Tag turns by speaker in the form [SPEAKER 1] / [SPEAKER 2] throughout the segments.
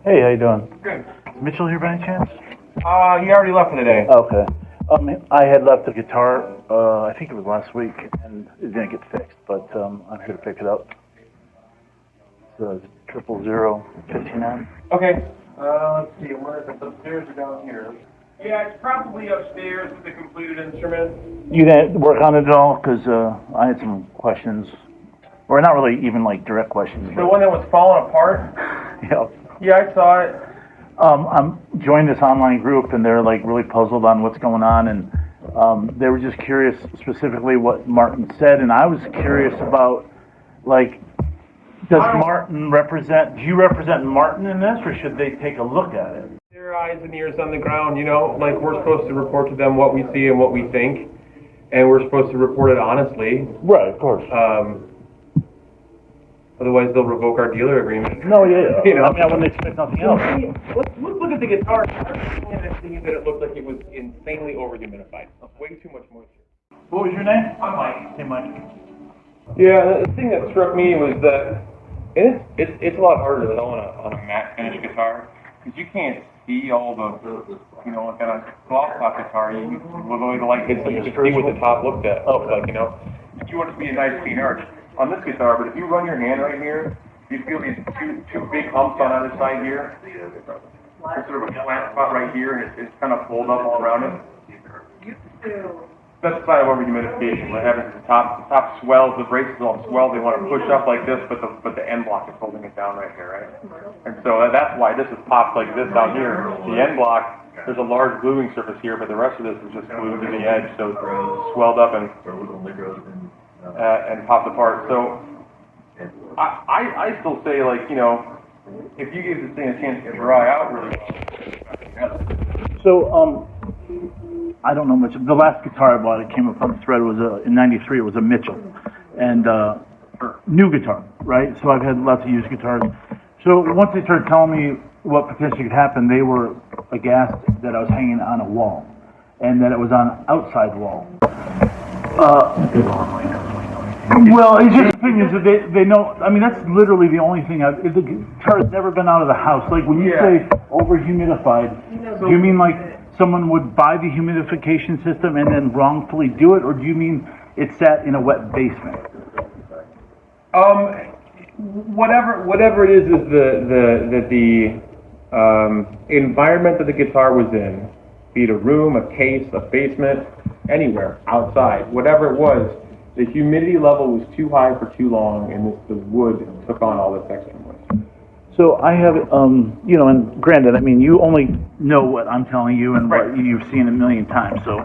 [SPEAKER 1] Hey, how you doing?
[SPEAKER 2] Good.
[SPEAKER 1] Is Mitchell here by any chance?
[SPEAKER 2] He already left for the day.
[SPEAKER 1] Okay. I had left the guitar, I think it was last week, and it didn't get fixed, but I'm here to pick it up. So it's 00059.
[SPEAKER 2] Okay. Let's see. Where is it? Upstairs or down here? Yeah, it's probably upstairs with the completed instrument.
[SPEAKER 1] You didn't work on it at all? Because I had some questions. Or not really even like direct questions.
[SPEAKER 2] The one that was falling apart?
[SPEAKER 1] Yeah.
[SPEAKER 2] Yeah, I saw it.
[SPEAKER 1] I'm joined this online group, and they're like really puzzled on what's going on, and they were just curious specifically what Martin said, and I was curious about, like, do you represent Martin in this, or should they take a look at it?
[SPEAKER 2] Their eyes and ears on the ground, like we're supposed to report to them what we see and what we think, and we're supposed to report it honestly.
[SPEAKER 1] Right, of course.
[SPEAKER 2] Otherwise, they'll revoke our dealer agreement.
[SPEAKER 1] No, yeah. I mean, I wouldn't expect nothing else.
[SPEAKER 2] Let's look at the guitar. I was looking at it thinking that it looked like it was insanely over-humidified. Way too much moisture.
[SPEAKER 1] What was your name?
[SPEAKER 2] I'm Mike.
[SPEAKER 1] Hey, Mike.
[SPEAKER 2] Yeah, the thing that struck me was that it's a lot harder to sell on a matte finish guitar because you can't see all the like on a gloss top guitar you literally you can see what the top looks at.
[SPEAKER 1] Okay.
[SPEAKER 2] You want it to be a nice clean arch on this guitar, but if you run your hand right here, you feel these two big humps on either side here. There's sort of a flat spot right here, and it's kind of pulled up all around it. That's a sign of over-humidification. What happens is the top swells, the braces all swell. They want to push up like this, but the end block is holding it down right here, right? And so that's why this is popped like this out here. The end block, there's a large gluing surface here, but the rest of this is just glued to the edge, so it's swelled up and popped apart. So I still say, if you give this thing a chance to dry out really well.
[SPEAKER 1] So, I don't know much. The last guitar I bought, it came up on the thread, in '93, it was a Mitchell. And new guitar, right? So I've had lots of used guitars. So once they started telling me what potentially could happen, they were aghast that I was hanging on a wall. And that it was on an outside wall. Well, it's just opinions that they know. I mean, that's literally the only thing. The guitar has never been out of the house. Like when you say over-humidified, do you mean like someone would buy the humidification system and then wrongfully do it, or do you mean it sat in a wet basement?
[SPEAKER 2] Whatever it is the environment that the guitar was in, be it a room, a case, a basement, anywhere outside, whatever it was, the humidity level was too high for too long, and the wood took on all this extra moisture.
[SPEAKER 1] So I have, and granted, I mean, you only know what I'm telling you and what you've seen a million times. So,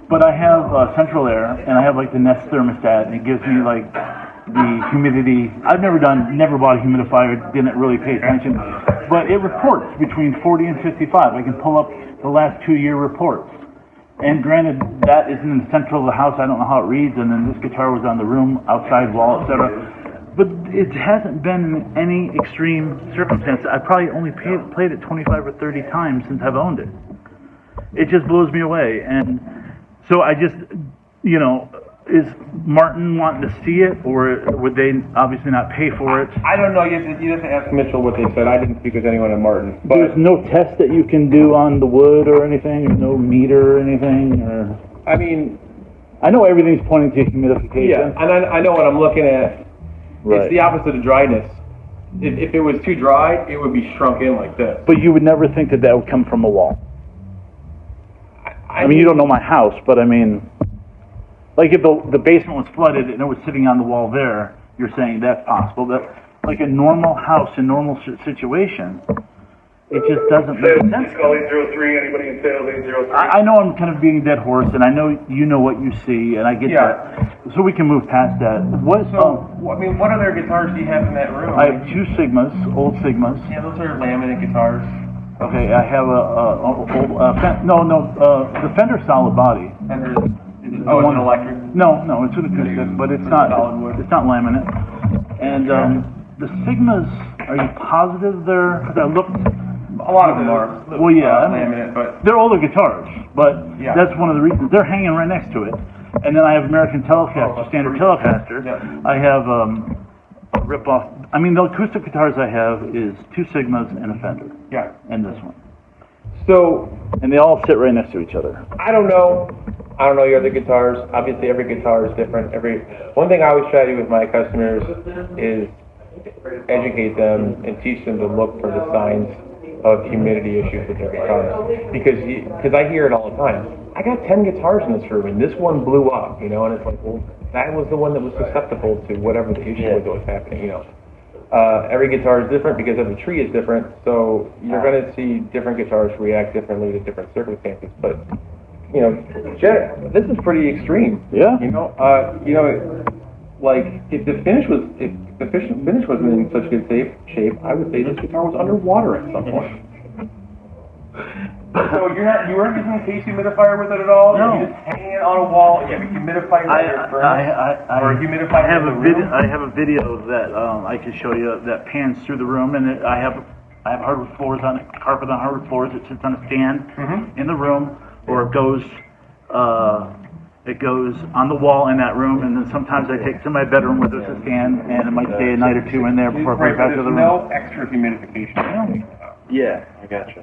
[SPEAKER 1] but I have central air, and I have like the Nest thermostat, and it gives me like the humidity. I've never bought a humidifier, didn't really pay attention, but it reports between 40 and 55. I can pull up the last 2-year reports. And granted, that isn't in the central of the house. I don't know how it reads, and then this guitar was on the room, outside wall, etc. But it hasn't been in any extreme circumstance. I probably only played it 25 or 30 times since I've owned it. It just blows me away. And so I just, is Martin wanting to see it, or would they obviously not pay for it?
[SPEAKER 2] I don't know. You have to ask Mitchell what they said. I didn't speak with anyone at Martin. But
[SPEAKER 1] there's no test that you can do on the wood or anything? There's no meter or anything? Or
[SPEAKER 2] I mean,
[SPEAKER 1] I know everything's pointing to humidification.
[SPEAKER 2] Yeah, and I know what I'm looking at.
[SPEAKER 1] Right.
[SPEAKER 2] It's the opposite of dryness. If it was too dry, it would be shrunk in like this.
[SPEAKER 1] But you would never think that would come from a wall. I mean, you don't know my house, but I mean, like if the basement was flooded and it was sitting on the wall there, you're saying that's possible. But like a normal house, a normal situation, it just doesn't make sense.
[SPEAKER 3] Call 803, anybody in sales, 803.
[SPEAKER 1] I know I'm kind of beating a dead horse, and I know you know what you see, and I get that. So we can move past that. What
[SPEAKER 2] other guitars do you have in that room?
[SPEAKER 1] I have 2 Sigmas, old Sigmas.
[SPEAKER 2] Yeah, those are laminate guitars.
[SPEAKER 1] Okay, I have the Fender's solid body.
[SPEAKER 2] Fender's, is it an electric?
[SPEAKER 1] No, it's an acoustic, but it's not laminate. And the Sigmas, are you positive they're? Because I looked.
[SPEAKER 2] A lot of them are.
[SPEAKER 1] Well, yeah,
[SPEAKER 2] laminate, but
[SPEAKER 1] they're older guitars. But that's one of the reasons they're hanging right next to it. And then I have American Telecaster, standard Telecaster.
[SPEAKER 2] Yeah.
[SPEAKER 1] I have rip off. I mean, the acoustic guitars I have is two Sigmas and a Fender,
[SPEAKER 2] Yeah.
[SPEAKER 1] and this one,
[SPEAKER 2] So,
[SPEAKER 1] and they all sit right next to each other.
[SPEAKER 2] I don't know. I don't know your other guitars. Obviously, every guitar is different. One thing I always try to do with my customers is educate them and teach them to look for the signs of humidity issues with their guitars. Because I hear it all the time. I got 10 guitars in this room, and this one blew up, you know, and it's like, well, that was the one that was susceptible to whatever the issue was that was happening, you know. Every guitar is different because every tree is different, so you're going to see different guitars react differently to different circumstances. But you know, this is pretty extreme.
[SPEAKER 1] Yeah.
[SPEAKER 2] Like if the finish wasn't in such good shape, I would say this guitar was underwater at some point. So you weren't using a case humidifier with it at all?
[SPEAKER 1] No.
[SPEAKER 2] You're just hanging it on a wall. You have a humidifier in your furnace, or a humidifier
[SPEAKER 1] I have
[SPEAKER 2] in
[SPEAKER 1] a
[SPEAKER 2] the
[SPEAKER 1] video.
[SPEAKER 2] room?
[SPEAKER 1] I have a video that I can show you that pans through the room, and I have hardwood floors on it, carpet on hardwood floors. It sits on a stand in the room, or it goes on the wall in that room, and then sometimes I take it to my bedroom where there's a stand, and it might stay a night or two in there before I bring it back to the room.
[SPEAKER 2] No extra humidification.
[SPEAKER 1] Yeah.
[SPEAKER 4] I gotcha.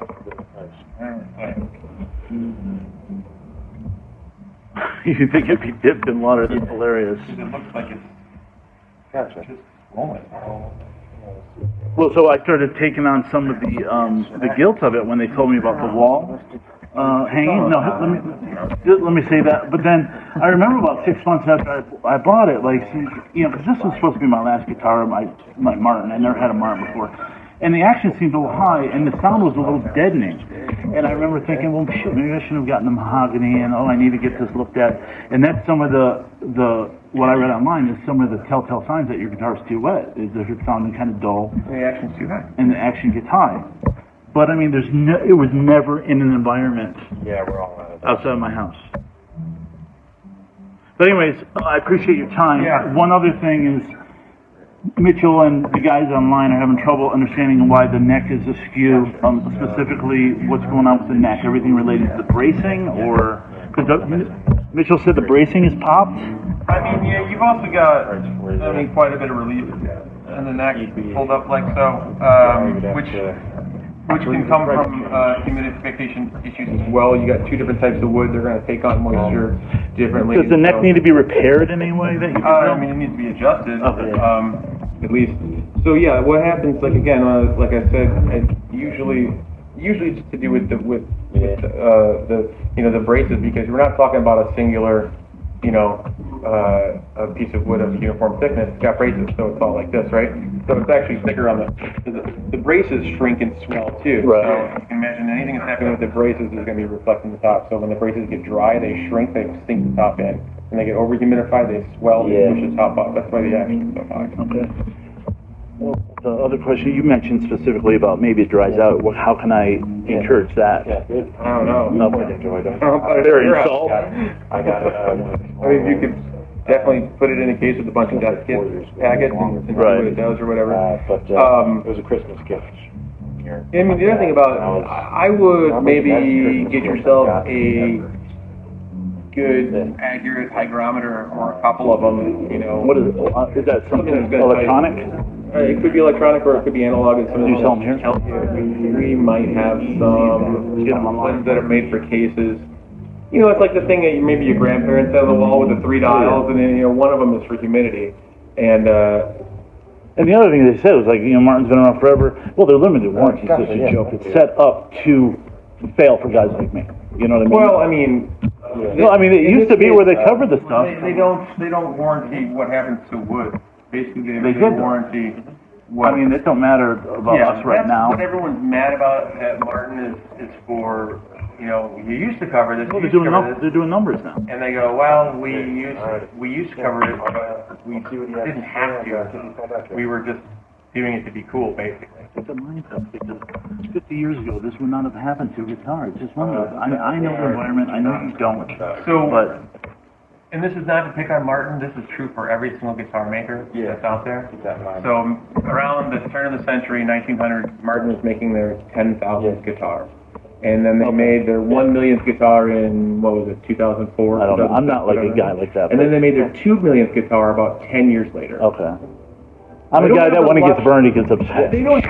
[SPEAKER 1] You think it'd be dipped in water? That's hilarious.
[SPEAKER 2] It looks like it's
[SPEAKER 4] Gotcha.
[SPEAKER 2] just rolling.
[SPEAKER 1] Well, so I started taking on some of the guilt of it when they told me about the wall hanging. No, let me say that. But then I remember about 6 months after I bought it, like, you know, because this was supposed to be my last guitar, my Martin. I never had a Martin before. And the action seemed a little high, and the sound was a little deadening. And I remember thinking, well, shit, maybe I shouldn't have gotten the mahogany, and I need to get this looked at. And that's some of the what I read online is some of the telltale signs that your guitar's too wet, is that it's sounding kind of dull,
[SPEAKER 2] The action's too high.
[SPEAKER 1] and the action gets high. But I mean, it was never in an environment
[SPEAKER 4] Yeah, we're all out of
[SPEAKER 1] outside of my house. But anyways, I appreciate your time.
[SPEAKER 2] Yeah.
[SPEAKER 1] One other thing is, Mitchell and the guys online are having trouble understanding why the neck is askew, specifically what's going on with the neck, everything related to the bracing, or, because Mitchell said the bracing is popped?
[SPEAKER 2] I mean, yeah, you've also got, quite a bit of relief in the neck, pulled up like so, which can come from humidification issues as well. You got two different types of wood; they're going to take on moisture differently.
[SPEAKER 1] Does the neck need to be repaired in any way that you can
[SPEAKER 2] I
[SPEAKER 1] tell?
[SPEAKER 2] mean, it needs to be adjusted.
[SPEAKER 1] Okay.
[SPEAKER 2] At least. So yeah, what happens? Like again, like I said, usually it's to do with the braces, because we're not talking about a singular, a piece of wood of uniform thickness. It's got braces, so it's all like this, right? So it's actually thicker on the braces shrink and swell too.
[SPEAKER 1] Right.
[SPEAKER 2] So you can imagine anything that's happening with the braces is going to be reflecting the top. So when the braces get dry, they shrink, they sink the top in. When they get over humidified, they swell, they push the top up. That's why the action is so high.
[SPEAKER 1] Okay. Well, the other question you mentioned specifically about maybe it dries out. How can I encourage that?
[SPEAKER 4] Yeah, good.
[SPEAKER 2] I don't know.
[SPEAKER 4] No, I enjoyed it.
[SPEAKER 1] There, insult.
[SPEAKER 4] I got it.
[SPEAKER 2] I mean, you could definitely put it in a case with a bunch of death kits, packets, and see what it does or whatever.
[SPEAKER 4] But it was a Christmas gift.
[SPEAKER 2] I mean, the other thing about it, I would maybe get yourself a good, accurate hygrometer or a couple of them,
[SPEAKER 1] What is it? Is that something electronic?
[SPEAKER 2] It could be electronic or it could be analog. And some
[SPEAKER 1] You sell them here?
[SPEAKER 2] We might have some ones that are made for cases. It's like the thing that maybe your grandparents had on the wall with the 3 dials, and then one of them is for humidity. And
[SPEAKER 1] the other thing they said was like, Martin's been around forever. Well, they're limited warranties. It's just a joke. It's set up to fail for guys like me. You know what I mean?
[SPEAKER 2] well, I mean,
[SPEAKER 1] no, I mean it used to be where they covered the stuff.
[SPEAKER 2] They don't warranty what happens to wood. Basically, they
[SPEAKER 1] did.
[SPEAKER 2] warranty.
[SPEAKER 1] I mean, it don't matter about us right
[SPEAKER 2] that's
[SPEAKER 1] now.
[SPEAKER 2] what everyone's mad about at Martin is for, you used to cover this,
[SPEAKER 1] Well,
[SPEAKER 2] you
[SPEAKER 1] they're
[SPEAKER 2] used to cover this,
[SPEAKER 1] they're doing numbers now.
[SPEAKER 2] and they go, well, we used to cover it, but we didn't have to. We were just doing it to be cool, basically.
[SPEAKER 1] It's a mindset because 50 years ago, this would not have happened to a guitar. It's just one of those. I know the environment. I know you don't.
[SPEAKER 2] So,
[SPEAKER 1] But
[SPEAKER 2] and this is not to pick on Martin, this is true for every single guitar maker that's out there. So around the turn of the century, 1900, Martin was making their 10,000th guitar. And then they made their 1 millionth guitar in, 2004?
[SPEAKER 1] I don't know. I'm not like a guy like that.
[SPEAKER 2] And then they made their 2 millionth guitar about 10 years later.
[SPEAKER 1] Okay. I'm a guy that when it gets burned, he gets upset.
[SPEAKER 2] They don't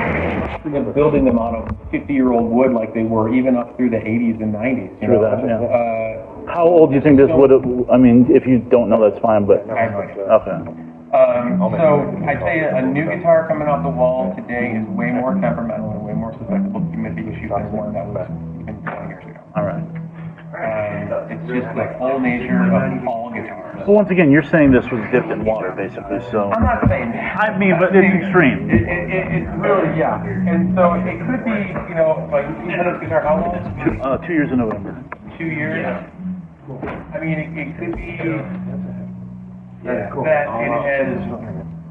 [SPEAKER 2] building them out of 50-year-old wood like they were even up through the 80s and 90s. You
[SPEAKER 1] True
[SPEAKER 2] know?
[SPEAKER 1] that, yeah. How old do you think this would have, I mean, if you don't know, that's fine, but,
[SPEAKER 2] I have no idea.
[SPEAKER 1] okay.
[SPEAKER 2] So I'd say a new guitar coming off the wall today is way more temperamental and way more susceptible to humidity issues than one that was even 20 years ago.
[SPEAKER 1] All right.
[SPEAKER 2] It's just the whole nature of all guitars.
[SPEAKER 1] Well, once again, you're saying this was dipped in water, basically, so.
[SPEAKER 2] I'm not saying that.
[SPEAKER 1] I mean, but it's extreme.
[SPEAKER 2] It's really, yeah. And so it could be, you know, like, you've had this guitar how long?
[SPEAKER 1] 2 years in November.
[SPEAKER 2] 2 years? I mean, it could be that it has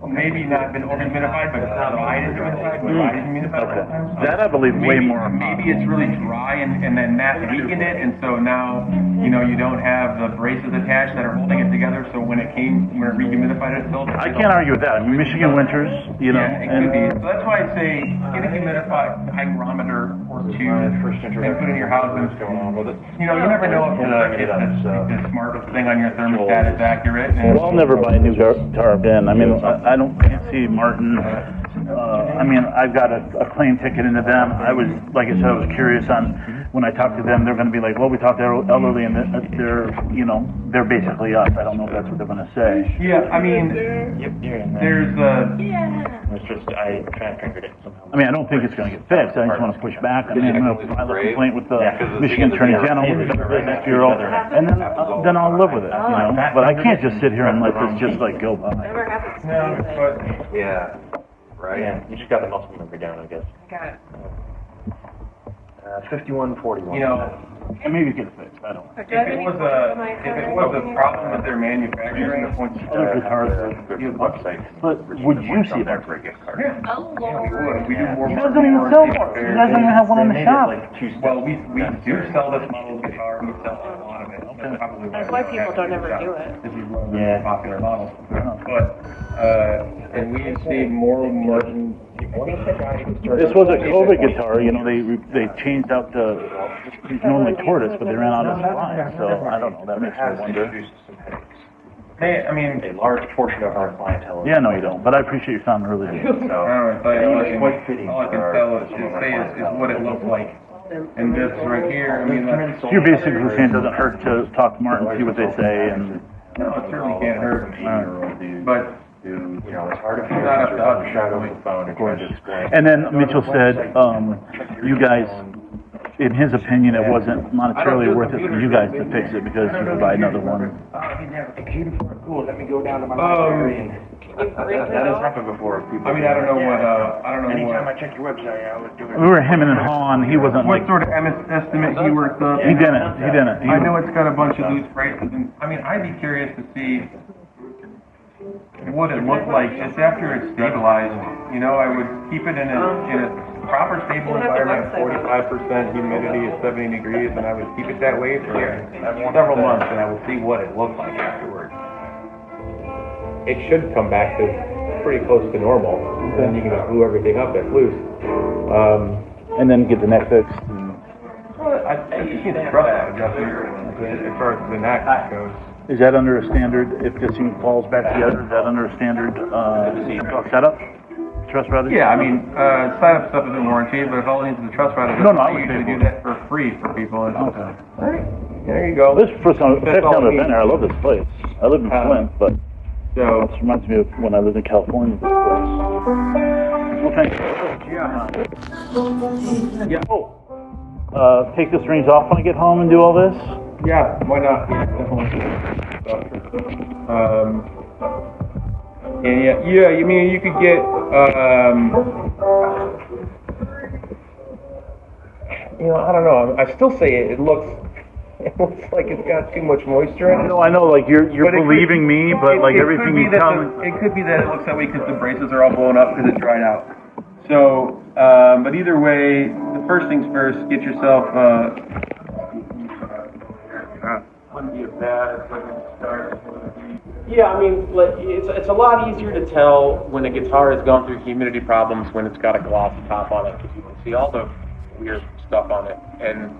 [SPEAKER 2] maybe not been over-humidified, but dried and humidified sometimes.
[SPEAKER 1] That I believe way more.
[SPEAKER 2] Maybe it's really dry and then Matt weakened it, and so now, you know, you don't have the braces attached that are holding it together, so when it rehumidified itself.
[SPEAKER 1] I can't argue with that. I mean, Michigan winters, you know.
[SPEAKER 2] Yeah, it could be. So that's why I say get a humidified hygrometer or two and put it in your house. And, you know, you never know if the smart thing on your thermostat is accurate. And
[SPEAKER 1] Well, I'll never buy a new guitar again. I mean, can't see Martin. I mean, I've got a claim ticket into them. Like I said, I was curious on when I talked to them. They're going to be like, well, we talked to elderly, and they're, you know, they're basically us. I don't know if that's what they're going to say.
[SPEAKER 2] Yeah, I mean, there's
[SPEAKER 4] It's just, I transfigured it somehow.
[SPEAKER 1] I mean, I don't think it's going to get fixed. I just want to push back. I mean, I'm going to file a complaint with the Michigan Attorney General, with the next bureau, and then I'll live with it, you know. But I can't just sit here and let this just like go by.
[SPEAKER 5] Never happens to me,
[SPEAKER 2] no,
[SPEAKER 5] but
[SPEAKER 2] but
[SPEAKER 4] Yeah, right. Yeah, you just got the muscle memory down, I guess.
[SPEAKER 5] I got it.
[SPEAKER 4] 5141.
[SPEAKER 2] you know,
[SPEAKER 1] And maybe get it fixed. I don't know.
[SPEAKER 2] if it was a problem with their manufacturing,
[SPEAKER 1] Other guitars,
[SPEAKER 4] website.
[SPEAKER 1] but would you see that?
[SPEAKER 2] yeah,
[SPEAKER 5] Oh,
[SPEAKER 2] we
[SPEAKER 5] Lord.
[SPEAKER 2] would. We do more.
[SPEAKER 1] You guys don't even sell one. You guys don't even have one in the shop.
[SPEAKER 2] Well, we do sell this model of guitar. We sell a lot of it. That's probably
[SPEAKER 5] That's why people don't ever do it.
[SPEAKER 2] This is one of the popular models. But and we see more Martin.
[SPEAKER 1] This was a COVID guitar, you know, they changed out it's normally tortoise, but they ran out of supply, so I don't know, that makes me wonder.
[SPEAKER 2] Hey, I mean,
[SPEAKER 4] A large portion of our clientele.
[SPEAKER 1] Yeah, no, you don't, but I appreciate you sounding really good.
[SPEAKER 2] all I can tell is what it looks like. And this right here, I mean, that's,
[SPEAKER 1] So you're basically saying it doesn't hurt to talk to Martin, see what they say, and,
[SPEAKER 2] no, it certainly can't hurt. But
[SPEAKER 4] You know, it's hard to figure
[SPEAKER 2] Not
[SPEAKER 4] out
[SPEAKER 2] up to us.
[SPEAKER 4] the shadow of the phone and try to explain.
[SPEAKER 1] and then Mitchell said, you guys, in his opinion, it wasn't monetarily worth it for you guys to fix it because you could buy another one.
[SPEAKER 4] Cool, let me go down to my
[SPEAKER 2] library
[SPEAKER 4] and.
[SPEAKER 5] Can you break it
[SPEAKER 4] That has
[SPEAKER 5] off?
[SPEAKER 4] happened before. People.
[SPEAKER 2] I mean, I don't know what.
[SPEAKER 4] Anytime I check your website, I always do it.
[SPEAKER 1] We were hemming and hawing, he wasn't
[SPEAKER 2] What
[SPEAKER 1] like,
[SPEAKER 2] sort of estimate he worked up?
[SPEAKER 1] he didn't.
[SPEAKER 2] I know it's got a bunch of loose braces, and I mean, I'd be curious to see what it looked like just after it's stabilized. You know, I would keep it in a proper stable environment, 45% humidity at 70 degrees, and I would keep it that way for several months, and I will see what it looked like afterwards. It should come back to pretty close to normal. Then you can just glue everything up that's loose.
[SPEAKER 1] and then get the neck fixed.
[SPEAKER 2] I think you can trust that adjustment as far as the neck goes.
[SPEAKER 1] Is that under a standard, if this thing falls back together, is that under a standard, setup? Truss router?
[SPEAKER 2] Yeah, I mean, setup stuff isn't warranted, but if all it needs is a truss router,
[SPEAKER 1] No, I
[SPEAKER 2] we
[SPEAKER 1] would
[SPEAKER 2] usually
[SPEAKER 1] say
[SPEAKER 2] do that for free for people. It's
[SPEAKER 1] Okay.
[SPEAKER 2] there you go.
[SPEAKER 1] This is the first time
[SPEAKER 2] That's all
[SPEAKER 1] I've
[SPEAKER 2] we
[SPEAKER 1] been there. I love this place. I live in Flint, but
[SPEAKER 2] So,
[SPEAKER 1] this reminds me of when I lived in California. This place. Well, thank you.
[SPEAKER 2] yeah,
[SPEAKER 1] Take the strings off when I get home and do all this?
[SPEAKER 2] yeah, why not? Definitely. And yeah, I mean, you could get, you know, I don't know. I still say it looks like it's got too much moisture in it.
[SPEAKER 1] No, I know, like you're
[SPEAKER 2] But it could-
[SPEAKER 1] believing me, but like
[SPEAKER 2] it
[SPEAKER 1] everything
[SPEAKER 2] could be
[SPEAKER 1] you
[SPEAKER 2] that
[SPEAKER 1] tell me.
[SPEAKER 2] it could be that it looks that way because the braces are all blown up because it dried out. So, but either way, the first things first, get yourself, wouldn't be a bad looking start. Yeah, I mean, it's a lot easier to tell when a guitar has gone through humidity problems when it's got a glossy top on it, because you can see all the weird stuff on it. And,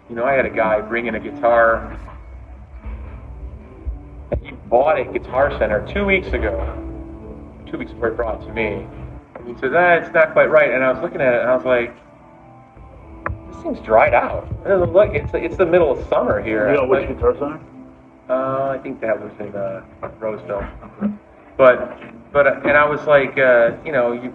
[SPEAKER 2] you know, I had a guy bring in a guitar. He bought at Guitar Center 2 weeks ago. 2 weeks before he brought it to me. And he says, it's not quite right. And I was looking at it and I was like, this thing's dried out. And look, it's the middle of summer here.
[SPEAKER 1] You know which
[SPEAKER 2] Like,
[SPEAKER 1] Guitar Center?
[SPEAKER 2] I think that was in Roseville. But and I was like, you know, you've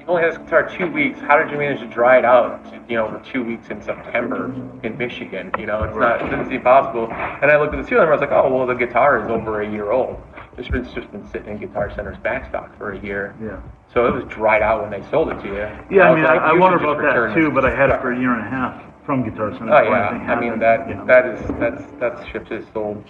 [SPEAKER 2] only had this guitar 2 weeks. How did you manage to dry it out, you know, for 2 weeks in September in Michigan? You know, it doesn't seem possible. And I looked at the serial number. I was like, oh, well, the guitar is over a year old. It's just been sitting in Guitar Center's backstock for a year.
[SPEAKER 1] Yeah.
[SPEAKER 2] So it was dried out when they sold it to you.
[SPEAKER 1] Yeah, I
[SPEAKER 2] was
[SPEAKER 1] mean,
[SPEAKER 2] like,
[SPEAKER 1] I
[SPEAKER 2] you
[SPEAKER 1] wonder
[SPEAKER 2] should just
[SPEAKER 1] about that
[SPEAKER 2] return
[SPEAKER 1] too,
[SPEAKER 2] this
[SPEAKER 1] but I had it
[SPEAKER 2] guitar.
[SPEAKER 1] for a year and a half from Guitar Center.
[SPEAKER 2] Oh
[SPEAKER 1] before
[SPEAKER 2] yeah,
[SPEAKER 1] anything
[SPEAKER 2] I mean
[SPEAKER 1] happened, you know.
[SPEAKER 2] that's shipped is sold.